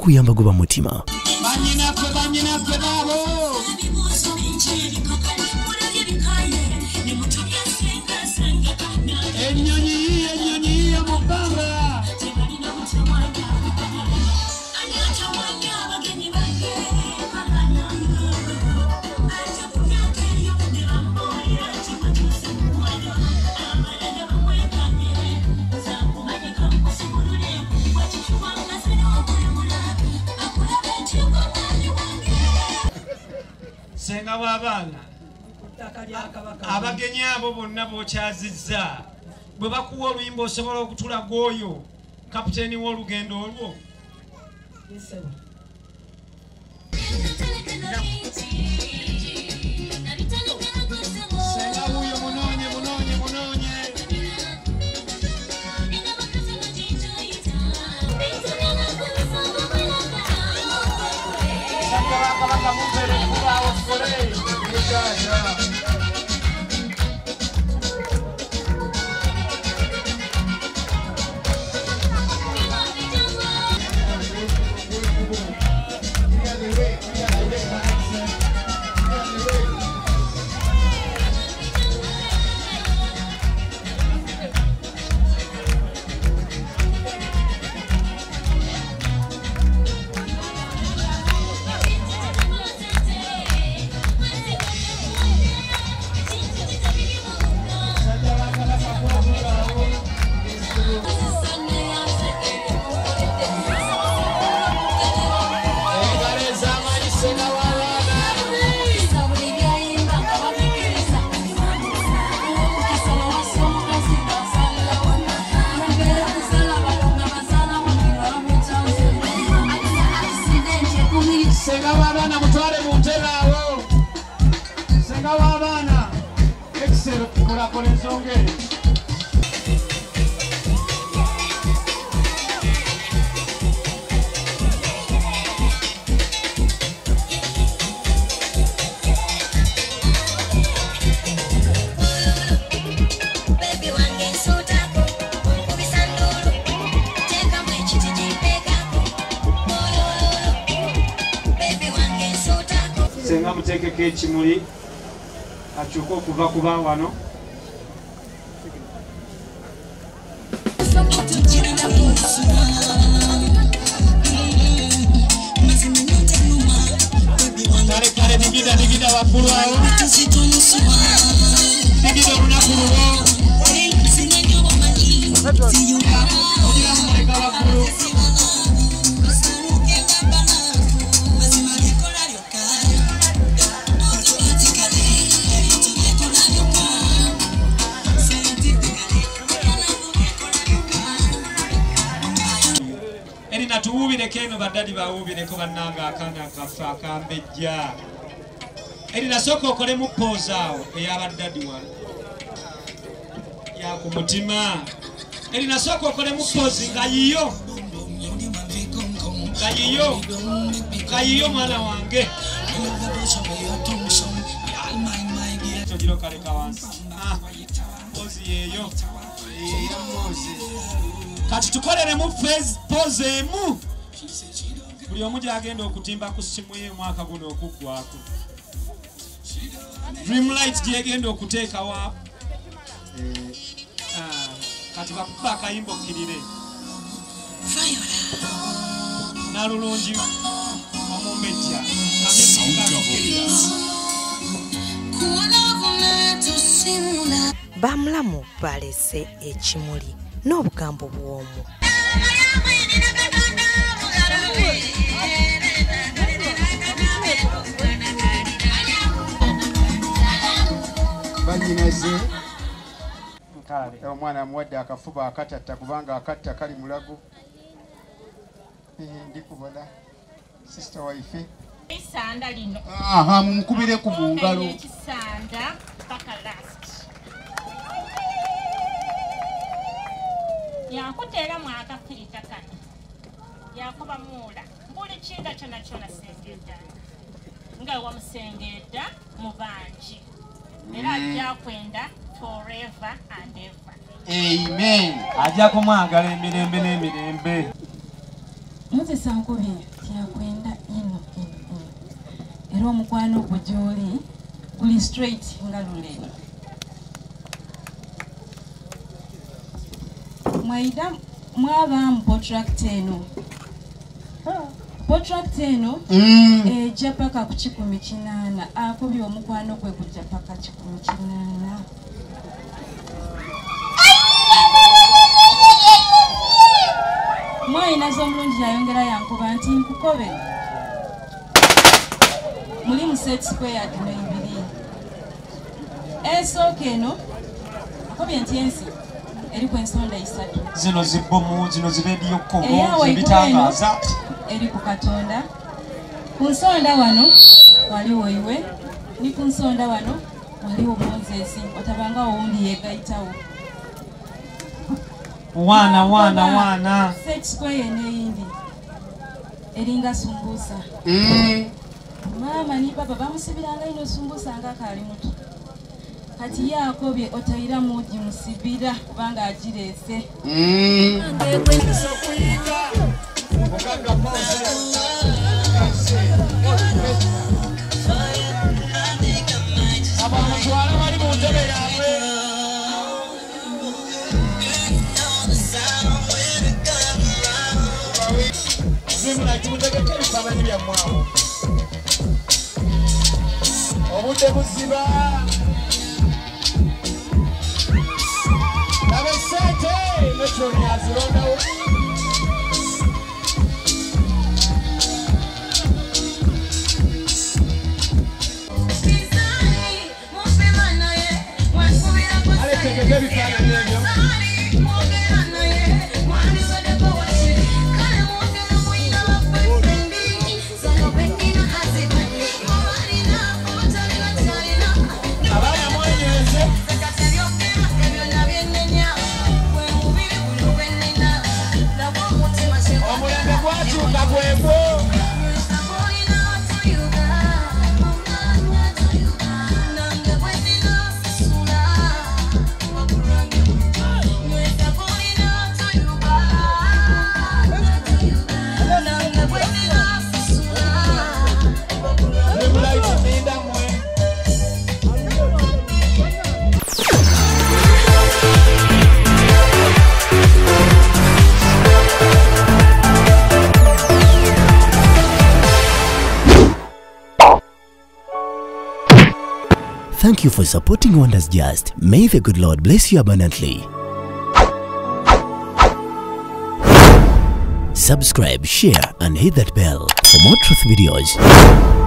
kuyamba goba mutima. Senga wabana abagenyi abo bonna bokyazizza bwe bakuwa oluyimba osobola okutulaga oyo kapiteeni w'olugendo olwo. Senga wuyo munoonye. Senga wabana mutwale munterawo. Senga wabana excel kula ensonge. Senga mutekeko ekimuli akyuka okuva kuba wano. Kale digida waggulu awo. Digida olunaku luwo. Ogira mumuleka waggulu. Erinah tuwubireko eno baddadi bawubireko bannanga akaana kaffe akambejja. Erinah sooka okolemu poozi awo ey'abaddadi wano ya ku mutima. Erinah sooka okolemu poozi nga yiyo mwana wange. Togiro kaleka wansi. Poozi yeeyo. Kati tukoleremu poozi emu. Buli omu gy'agenda okutimba ku ssimu ye mwaka guno okuggwako. Dreamlight gyegenda okuteekawa. Kati bakuba akayimba okkirire. Nalulungi Omumbejja. Bamulamu balese ekimuli n'obugambo bw'omu. Banyinaze omwana amuwadde akafuba akatatta kubanga akatta kali mulago. Ndikubona sister waife Isanda lino. Aha, mumukubire ku mungalo. Ekisanda paka last. Yakutera mwaka pirita kano. Yakuba mula. Buli kinda kyona sengedda. Nga wamusengedda mu banji. Era ajja kwenda forever and ever. Amen. Ajja kumwagala emirembe n'emirembe. Moses ankubye kyakwenda ino. Era omukwano gwo gy'oli guli straight nga lule. Mwaida mwabaamu protract eno. Protract eno ejja paka ku 18. Akubye omukwano gwe gujja paka 18. Mwaina z'omulungi yayongera yankuba nti nkukobe. Muli mu set square dino ibiri. Esooka eno akubye nti ensi eriku ensonda 3. Zino zibbomu, zino zirediyo kkobo, zibitangaza. Eri ku Katonda. Ku nsonda wano waliwo iwe, ni ku nsonda wano waliwo Moses, otabanga owundi yeegayitawo. Wana. Set square n'eyindi eringa sumbusa. Mama ni baba bamusibiranga ino sumbusa nga akaali muto. Kati yakobye otayira muji musibira kubanga agireese. Obudde buziba nabesente metroni azirondawo aletegeka ebifaananyi ebyo. Thank you for supporting Wonders Just. May the good Lord bless you abundantly. Subscribe, share, and hit that bell for more truth videos.